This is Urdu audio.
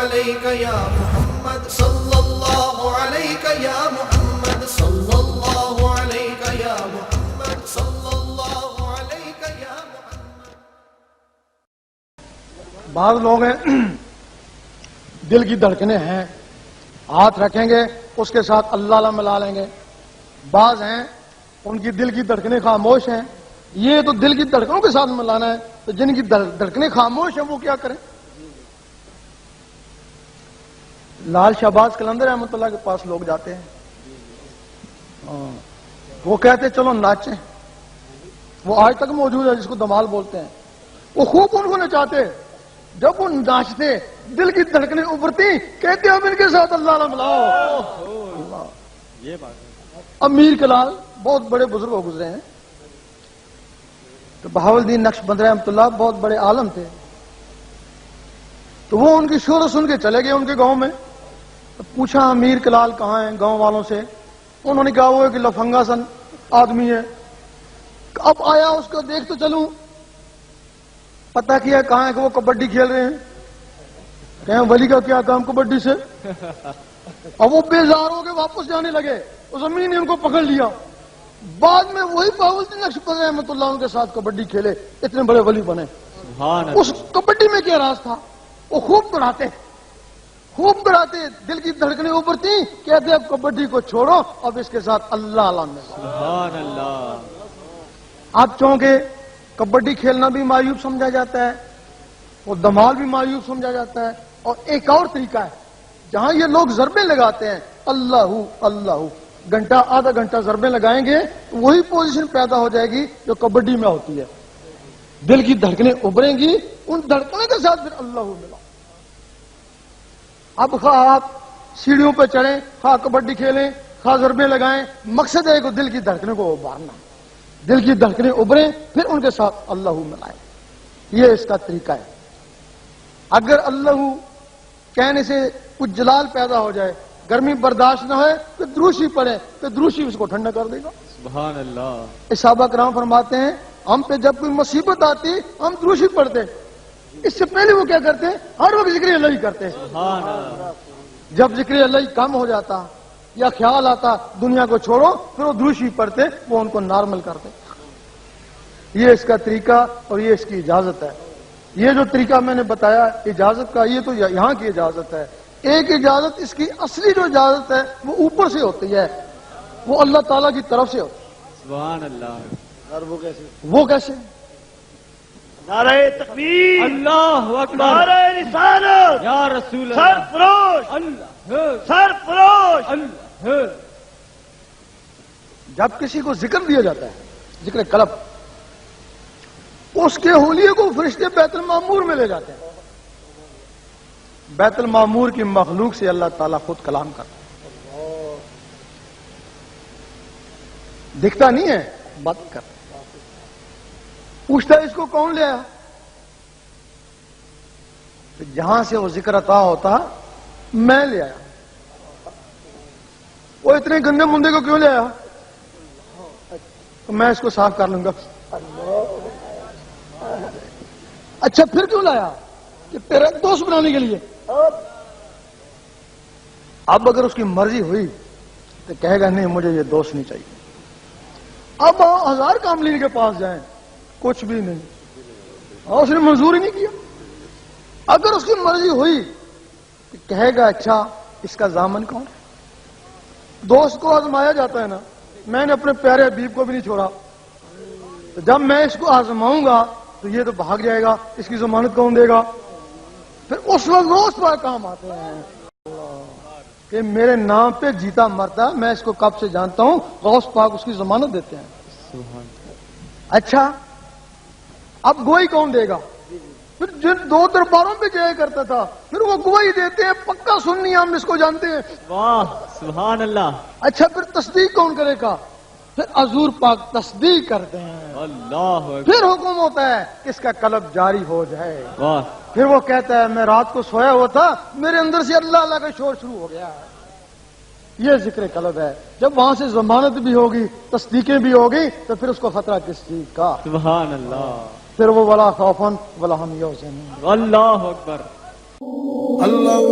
عليك يا محمد صلى الله عليك يا محمد صلى الله عليك يا محمد صلى الله عليك يا محمد. بعض لوگ ہیں دل کی دھڑکنیں ہیں، ہاتھ رکھیں گے اس کے ساتھ اللہ اللہ ملا لیں گے. بعض ہیں ان کی دل کی دھڑکنیں خاموش ہیں، یہ تو دل کی دھڑکنوں کے ساتھ ملانا ہے، تو جن کی دھڑکنیں خاموش ہیں وہ کیا کریں؟ لال شہباز قلندر احمد اللہ کے پاس لوگ جاتے ہیں، وہ کہتے چلو ناچیں. وہ آج تک موجود ہے، جس کو دمال بولتے ہیں. وہ خوب ان کو نچاتے، جب وہ ناچتے دل کی دھڑکنیں ابھرتی، کہتے اب ان کے ساتھ اللہ نہ ملاؤ. یہ بات اب میر کلال بہت بڑے بزرگ ہو گزرے ہیں، تو بہاول الدین نقشبندی رحمۃ اللہ بہت بڑے عالم تھے، تو وہ ان کی شہرت سن کے چلے گئے ان کے گاؤں میں. تو پوچھا میر کلال کہاں ہیں گاؤں والوں سے، انہوں نے کہا وہ ایک لفنگا سن آدمی ہے. اب آیا اس کو دیکھ تو چلوں، پتہ کیا کہاں ہے کہ وہ کبڈی کھیل رہے ہیں. کہیں ولی کا کیا کام کبڈی سے؟ اب وہ بیزار ہو کے واپس جانے لگے، اس زمین نے ان کو پکڑ لیا. بعد میں وہی بہاول الدین نقشبندی رحمۃ اللہ ان کے ساتھ کبڈی کھیلے، اتنے بڑے ولی بنے. اس کبڈی میں کیا راز تھا؟ وہ خوب دوڑاتے، دل کی دھڑکنیں ابھرتی، کہتے اب کبڈی کو چھوڑو، اب اس کے ساتھ اللہ اللہ میں. سبحان اللہ. آپ چونکہ کبڈی کھیلنا بھی معیوب سمجھا جاتا ہے، وہ دمال بھی معیوب سمجھا جاتا ہے. اور ایک اور طریقہ ہے جہاں یہ لوگ ضربیں لگاتے ہیں، اللہ اللہ گھنٹہ آدھا گھنٹہ ضربیں لگائیں گے تو وہی پوزیشن پیدا ہو جائے گی جو کبڈی میں ہوتی ہے. دل کی دھڑکنیں ابھریں گی، ان دھڑکنوں کے ساتھ پھر اللہ ملا. اب خواہ آپ سیڑھیوں پہ چڑھیں، خواہ کبڈی کھیلیں، خواہ ضربیں لگائیں، مقصد ہے کہ دل کی دھڑکنوں کو ابھارنا. دل کی دھڑکنیں ابھریں پھر ان کے ساتھ اللہ ملائیں. یہ اس کا طریقہ ہے. اگر اللہ کہنے سے کچھ جلال پیدا ہو جائے، گرمی برداشت نہ ہوئے تو دروشی پڑے، تو دروشی اس کو ٹھنڈا کر دے گا. سبحان اللہ. صحابہ کرام فرماتے ہیں ہم پہ جب کوئی مصیبت آتی ہم دروشی پڑھتے، اس سے پہلے وہ کیا کرتے؟ ہر وقت ذکر اللہ ہی کرتے. سبحان اللہ. جب ذکر اللہ کم ہو جاتا یا خیال آتا دنیا کو چھوڑو، پھر وہ دروشی پڑھتے، وہ ان کو نارمل کرتے. یہ اس کا طریقہ اور یہ اس کی اجازت ہے. یہ جو طریقہ میں نے بتایا اجازت کا، یہ تو یہاں کی اجازت ہے. ایک اجازت، اس کی اصلی جو اجازت ہے وہ اوپر سے ہوتی ہے، وہ اللہ تعالیٰ کی طرف سے ہوتی ہے. سبحان اللہ. وہ کیسے؟ نعرہ تکبیر، اللہ اکبر، نعرہ رسالت، یا رسول اللہ، سرفروش اللہ، سرفروش. اللہ. جب کسی کو ذکر دیا جاتا ہے، ذکر قلب، اس کے حلیے کو فرشتے بیت المعمور میں لے جاتے ہیں. بیت المعمور کی مخلوق سے اللہ تعالیٰ خود کلام کرتا ہے. دکھتا نہیں ہے، بات کرتا ہے. پوچھتا ہے اس کو کون لے آیا؟ جہاں سے وہ ذکر عطا ہوتا میں لے آیا. وہ اتنے گندے مندے کو کیوں لے آیا؟ تو میں اس کو صاف کر لوں گا. اچھا پھر کیوں لایا؟ کہ تیرا دوست بنانے کے لیے. اب اگر اس کی مرضی ہوئی تو کہے گا نہیں مجھے یہ دوست نہیں چاہیے. اب 1000 کاملین کے پاس جائیں، کچھ بھی نہیں، اور اس نے منظور ہی نہیں کیا. اگر اس کی مرضی ہوئی تو کہے گا اچھا اس کا ضامن کون ہے؟ دوست کو آزمایا جاتا ہے نا، میں نے اپنے پیارے حبیب کو بھی نہیں چھوڑا، تو جب میں اس کو آزماؤں گا تو یہ تو بھاگ جائے گا، اس کی ضمانت کون دے گا؟ پھر اس وقت روز پر کام آتے ہیں کہ میرے نام پہ جیتا مرتا، میں اس کو کب سے جانتا ہوں، غوث پاک اس کی ضمانت دیتے ہیں. اچھا اب گواہی کون دے گا؟ پھر جن 2 درباروں پہ جایا کرتا تھا، پھر وہ گواہی دیتے ہیں، پکا سننی ہم اس کو جانتے ہیں. واہ سبحان اللہ. اچھا پھر تصدیق کون کرے گا؟ پھر حضور پاک تصدیق کرتے ہیں. اللہ. پھر حکم ہوتا ہے کہ اس کا قلب جاری ہو جائے. واہ. پھر وہ کہتا ہے میں رات کو سویا ہوا تھا، میرے اندر سے اللہ اللہ کا شور شروع ہو گیا. یہ ذکر قلب ہے. جب وہاں سے ضمانت بھی ہوگی، تصدیقیں بھی ہوگی، تو پھر اس کو خطرہ کس چیز کا؟ سبحان اللہ. پھر وہ ولا خوفن ولا ہم یحزنون. اللہ اکبر. اللہ